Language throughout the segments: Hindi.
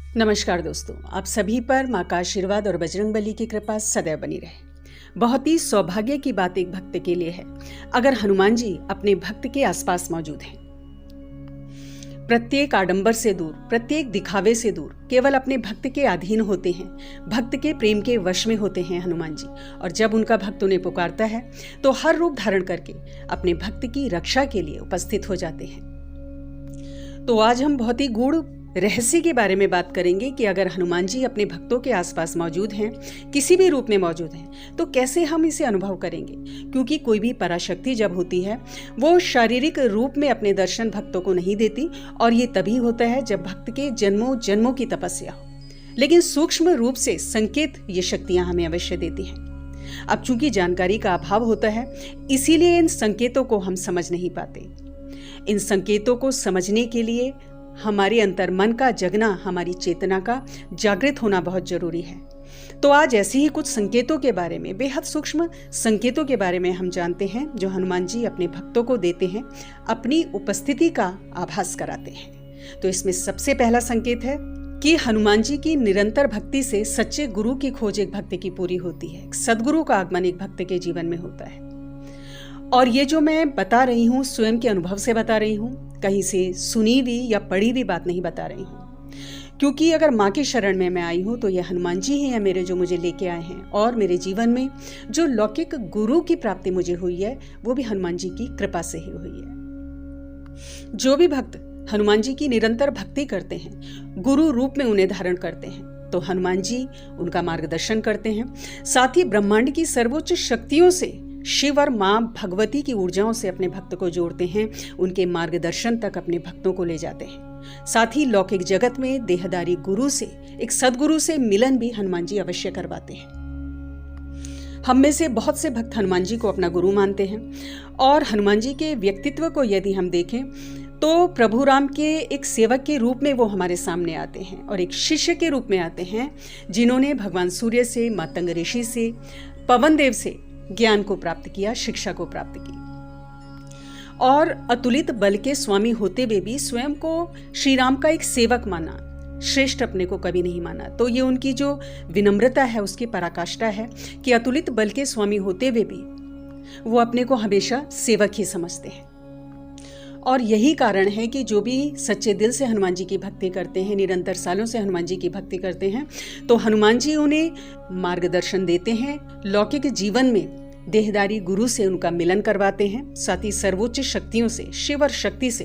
नमस्कार दोस्तों, आप सभी पर माँ का आशीर्वाद और बजरंगबली की कृपा सदैव बनी रहे। बहुत ही सौभाग्य की बात एक भक्त के लिए है अगर हनुमान जी अपने भक्त के आसपास मौजूद हैं। प्रत्येक आडंबर से दूर, प्रत्येक दिखावे से दूर केवल अपने भक्त के अधीन होते हैं, भक्त के प्रेम के वश में होते हैं हनुमान जी। और जब उनका भक्त उन्हें पुकारता है तो हर रूप धारण करके अपने भक्त की रक्षा के लिए उपस्थित हो जाते हैं। तो आज हम बहुत ही गूढ़ रहस्य के बारे में बात करेंगे कि अगर हनुमान जी अपने भक्तों के आसपास मौजूद हैं, किसी भी रूप में मौजूद हैं, तो कैसे हम इसे अनुभव करेंगे। क्योंकि कोई भी पराशक्ति जब होती है वो शारीरिक रूप में अपने दर्शन भक्तों को नहीं देती, और ये तभी होता है जब भक्त के जन्मों जन्मों की तपस्या हो। लेकिन सूक्ष्म रूप से संकेत ये शक्तियां हमें अवश्य देती हैं। अब चूंकि जानकारी का अभाव होता है, इसीलिए इन संकेतों को हम समझ नहीं पाते। इन संकेतों को समझने के लिए हमारे अंतर मन का जगना, हमारी चेतना का जागृत होना बहुत जरूरी है। तो आज ऐसे ही कुछ संकेतों के बारे में, बेहद सूक्ष्म संकेतों के बारे में हम जानते हैं जो हनुमान जी अपने भक्तों को देते हैं, अपनी उपस्थिति का आभास कराते हैं। तो इसमें सबसे पहला संकेत है कि हनुमान जी की निरंतर भक्ति से सच्चे गुरु की खोज एक भक्त की पूरी होती है। सदगुरु का आगमन एक भक्त के जीवन में होता है। और ये जो मैं बता रही हूँ स्वयं के अनुभव से बता रही हूँ, कहीं से सुनी हुई या पढ़ी हुई बात नहीं बता रही हूँ। क्योंकि अगर माँ के शरण में मैं आई हूँ तो ये हनुमान जी ही हैं मेरे, जो मुझे लेके आए हैं। और मेरे जीवन में जो लौकिक गुरु की प्राप्ति मुझे हुई है वो भी हनुमान जी की कृपा से ही हुई है। जो भी भक्त हनुमान जी की निरंतर भक्ति करते हैं, गुरु रूप में उन्हें धारण करते हैं, तो हनुमान जी उनका मार्गदर्शन करते हैं। साथ ही ब्रह्मांड की सर्वोच्च शक्तियों से, शिव और मां भगवती की ऊर्जाओं से अपने भक्त को जोड़ते हैं, उनके मार्गदर्शन तक अपने भक्तों को ले जाते हैं। साथ ही लौकिक जगत में देहदारी गुरु से, एक सदगुरु से मिलन भी हनुमान जी अवश्य करवाते हैं। हम में से बहुत से भक्त हनुमान जी को अपना गुरु मानते हैं। और हनुमान जी के व्यक्तित्व को यदि हम देखें तो प्रभु राम के एक सेवक के रूप में वो हमारे सामने आते हैं, और एक शिष्य के रूप में आते हैं जिन्होंने भगवान सूर्य से, मातंग ऋषि से, पवन देव से ज्ञान को प्राप्त किया, शिक्षा को प्राप्त की। और अतुलित बल के स्वामी होते हुए भी स्वयं को श्री राम का एक सेवक माना, श्रेष्ठ अपने को कभी नहीं माना। तो ये उनकी जो विनम्रता है उसकी पराकाष्ठा है कि अतुलित बल के स्वामी होते हुए भी वो अपने को हमेशा सेवक ही समझते हैं। और यही कारण है कि जो भी सच्चे दिल से हनुमान जी की भक्ति करते हैं, निरंतर सालों से हनुमान जी की भक्ति करते हैं, तो हनुमान जी उन्हें मार्गदर्शन देते हैं। लौकिक जीवन में देहदारी गुरु से उनका मिलन करवाते हैं, साथ ही सर्वोच्च शक्तियों से, शिव और शक्ति से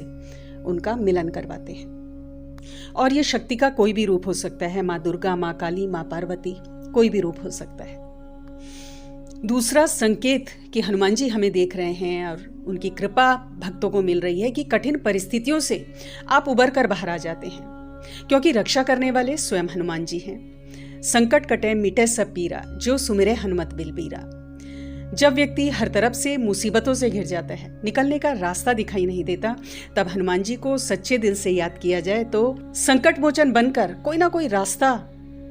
उनका मिलन करवाते हैं। और ये शक्ति का कोई भी रूप हो सकता है, माँ दुर्गा, माँ काली, माँ पार्वती, कोई भी रूप हो सकता है। दूसरा संकेत कि हनुमान जी हमें देख रहे हैं और उनकी कृपा भक्तों को मिल रही है कि कठिन परिस्थितियों से आप उबर कर बाहर आ जाते हैं, क्योंकि रक्षा करने वाले स्वयं हनुमान जी हैं। संकट कटे मिटे सब पीरा, जो सुमिरे हनुमत बिलबीरा। जब व्यक्ति हर तरफ से मुसीबतों से घिर जाता है, निकलने का रास्ता दिखाई नहीं देता, तब हनुमान जी को सच्चे दिल से याद किया जाए तो संकट मोचन बनकर कोई ना कोई रास्ता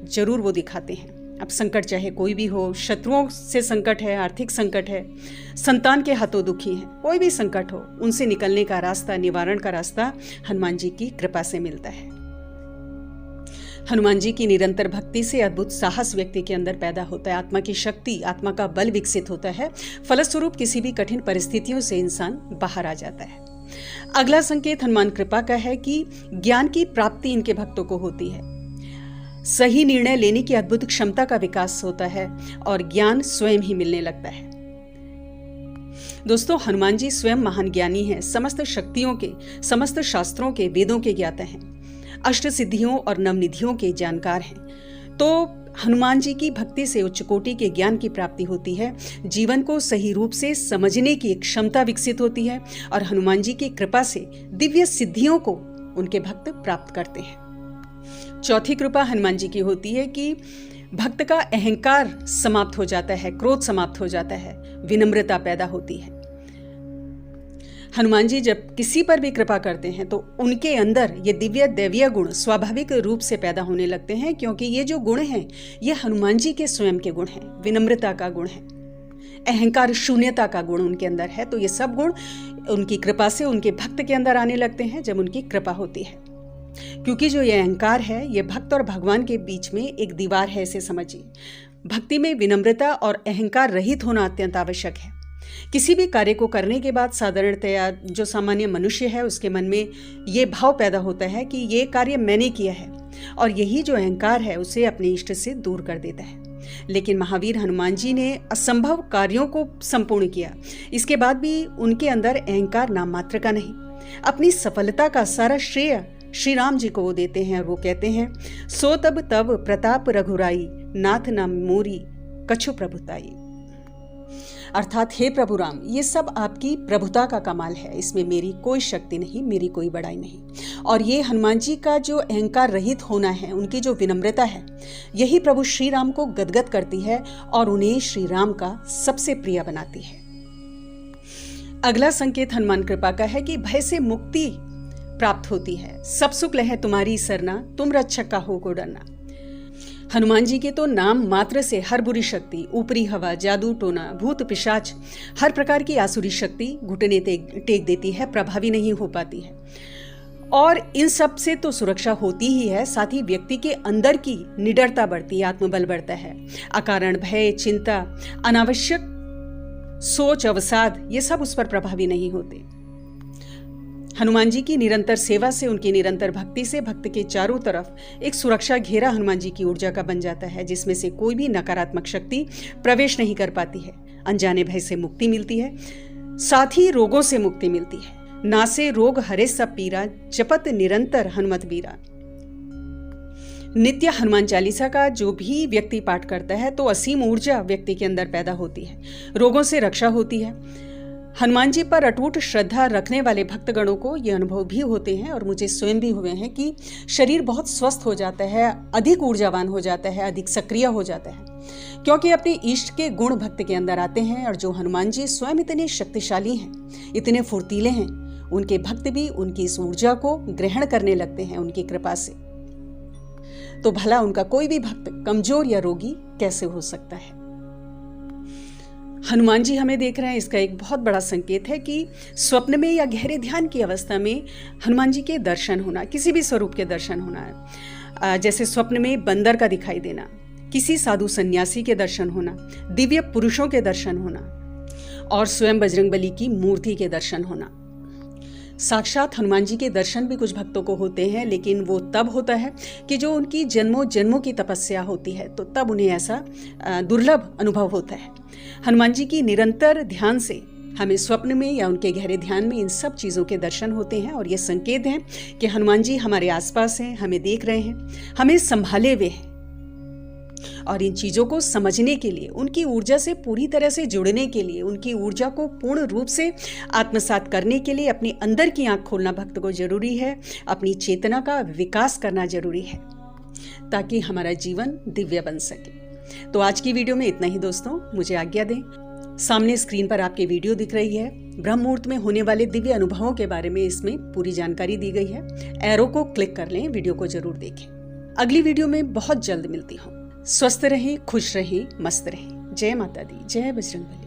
जरूर वो दिखाते हैं। अब संकट चाहे कोई भी हो, शत्रुओं से संकट है, आर्थिक संकट है, संतान के हाथों दुखी है, कोई भी संकट हो, उनसे निकलने का रास्ता, निवारण का रास्ता हनुमान जी की कृपा से मिलता है। हनुमान जी की निरंतर भक्ति से अद्भुत साहस व्यक्ति के अंदर पैदा होता है, आत्मा की शक्ति, आत्मा का बल विकसित होता है। फलस्वरूप किसी भी कठिन परिस्थितियों से इंसान बाहर आ जाता है। अगला संकेत हनुमान कृपा का है कि ज्ञान की प्राप्ति इनके भक्तों को होती है। सही निर्णय लेने की अद्भुत क्षमता का विकास होता है और ज्ञान स्वयं ही मिलने लगता है। दोस्तों, हनुमान जी स्वयं महान ज्ञानी हैं, समस्त शक्तियों के, समस्त शास्त्रों के, वेदों के ज्ञाता हैं, अष्ट सिद्धियों और नवनिधियों के जानकार हैं। तो हनुमान जी की भक्ति से उच्च कोटि के ज्ञान की प्राप्ति होती है, जीवन को सही रूप से समझने की क्षमता विकसित होती है, और हनुमान जी की कृपा से दिव्य सिद्धियों को उनके भक्त प्राप्त करते हैं। चौथी कृपा हनुमान जी की होती है कि भक्त का अहंकार समाप्त हो जाता है, क्रोध समाप्त हो जाता है, विनम्रता पैदा होती है। हनुमान जी जब किसी पर भी कृपा करते हैं तो उनके अंदर ये दिव्य दैवीय गुण स्वाभाविक रूप से पैदा होने लगते हैं, क्योंकि ये जो गुण हैं ये हनुमान जी के स्वयं के गुण हैं। विनम्रता का गुण है, अहंकार शून्यता का गुण उनके अंदर है। तो ये सब गुण उनकी कृपा से उनके भक्त के अंदर आने लगते हैं जब उनकी कृपा होती है। क्योंकि जो ये अहंकार है, ये भक्त और भगवान के बीच में एक दीवार है, ऐसे समझिए। भक्ति में विनम्रता और अहंकार रहित होना अत्यंत आवश्यक है। किसी भी कार्य को करने के बाद साधारणतया जो सामान्य मनुष्य है उसके मन में ये भाव पैदा होता है कि ये कार्य मैंने किया है, और यही जो अहंकार है उसे अपने इष्ट से दूर कर देता है। लेकिन महावीर हनुमान जी ने असंभव कार्यों को संपूर्ण किया, इसके बाद भी उनके अंदर अहंकार नाम मात्र का नहीं। अपनी सफलता का सारा श्रेय श्री राम जी को वो देते हैं और वो कहते हैं, सो तब तब प्रताप रघुराई, नाथ नाम मोरी कछु प्रभुताई। अर्थात हे प्रभु राम, ये सब आपकी प्रभुता का कमाल है, इसमें मेरी कोई शक्ति नहीं, मेरी कोई बड़ाई नहीं। और ये हनुमान जी का जो अहंकार रहित होना है, उनकी जो विनम्रता है, यही प्रभु श्री राम को गदगद करती है और उन्हें श्री राम का सबसे प्रिय बनाती है। अगला संकेत हनुमान कृपा का है कि भय से मुक्ति प्राप्त होती है। सब सुख लहे तुम्हारी सरना, तुम रक्षक का हो को डरना। हनुमान जी के तो नाम मात्र से हर बुरी शक्ति, ऊपरी हवा, जादू टोना, भूत पिशाच, हर प्रकार की आसुरी शक्ति घुटने टेक देती है, प्रभावी नहीं हो पाती है। और इन सब से तो सुरक्षा होती ही है, साथ ही व्यक्ति के अंदर की निडरता बढ़ती है, आत्मबल बढ़ता है। अकारण भय, चिंता, अनावश्यक सोच, अवसाद, ये सब उस पर प्रभावी नहीं होते। हनुमान जी की निरंतर सेवा से, उनकी निरंतर भक्ति से भक्त के चारों तरफ एक सुरक्षा घेरा हनुमान जी की ऊर्जा का बन जाता है, जिसमें से कोई भी नकारात्मक शक्ति प्रवेश नहीं कर पाती है। अनजाने भय से मुक्ति मिलती है, साथ ही रोगों से मुक्ति मिलती है। नासे रोग हरे सब पीरा, जपत निरंतर हनुमत बीरा। नित्य हनुमान चालीसा का जो भी व्यक्ति पाठ करता है तो असीम ऊर्जा व्यक्ति के अंदर पैदा होती है, रोगों से रक्षा होती है। हनुमान जी पर अटूट श्रद्धा रखने वाले भक्तगणों को ये अनुभव भी होते हैं, और मुझे स्वयं भी हुए हैं, कि शरीर बहुत स्वस्थ हो जाता है, अधिक ऊर्जावान हो जाता है, अधिक सक्रिय हो जाता है, क्योंकि अपने इष्ट के गुण भक्त के अंदर आते हैं। और जो हनुमान जी स्वयं इतने शक्तिशाली हैं, इतने फुर्तीले हैं, उनके भक्त भी उनकी इस ऊर्जा को ग्रहण करने लगते हैं उनकी कृपा से। तो भला उनका कोई भी भक्त कमजोर या रोगी कैसे हो सकता है। हनुमान जी हमें देख रहे हैं, इसका एक बहुत बड़ा संकेत है कि स्वप्न में या गहरे ध्यान की अवस्था में हनुमान जी के दर्शन होना, किसी भी स्वरूप के दर्शन होना है, जैसे स्वप्न में बंदर का दिखाई देना, किसी साधु सन्यासी के दर्शन होना, दिव्य पुरुषों के दर्शन होना, और स्वयं बजरंगबली की मूर्ति के दर्शन होना। साक्षात हनुमान जी के दर्शन भी कुछ भक्तों को होते हैं, लेकिन वो तब होता है कि जो उनकी जन्मों जन्मों की तपस्या होती है, तो तब उन्हें ऐसा दुर्लभ अनुभव होता है। हनुमान जी की निरंतर ध्यान से हमें स्वप्न में या उनके गहरे ध्यान में इन सब चीज़ों के दर्शन होते हैं, और ये संकेत हैं कि हनुमान जी हमारे आसपास हैं, हमें देख रहे हैं, हमें संभाले हुए हैं। और इन चीज़ों को समझने के लिए, उनकी ऊर्जा से पूरी तरह से जुड़ने के लिए, उनकी ऊर्जा को पूर्ण रूप से आत्मसात करने के लिए अपने अंदर की आंख खोलना भक्त को जरूरी है, अपनी चेतना का विकास करना जरूरी है, ताकि हमारा जीवन दिव्य बन सके। तो आज की वीडियो में इतना ही दोस्तों, मुझे आज्ञा दें। सामने स्क्रीन पर आपके वीडियो दिख रही है, ब्रह्म मुहूर्त में होने वाले दिव्य अनुभवों के बारे में इसमें पूरी जानकारी दी गई है। एरो को क्लिक कर लें, वीडियो को जरूर देखें। अगली वीडियो में बहुत जल्द मिलती हूँ। स्वस्थ रहें, खुश रहें, मस्त रहें। जय माता दी, जय बजरंगबली।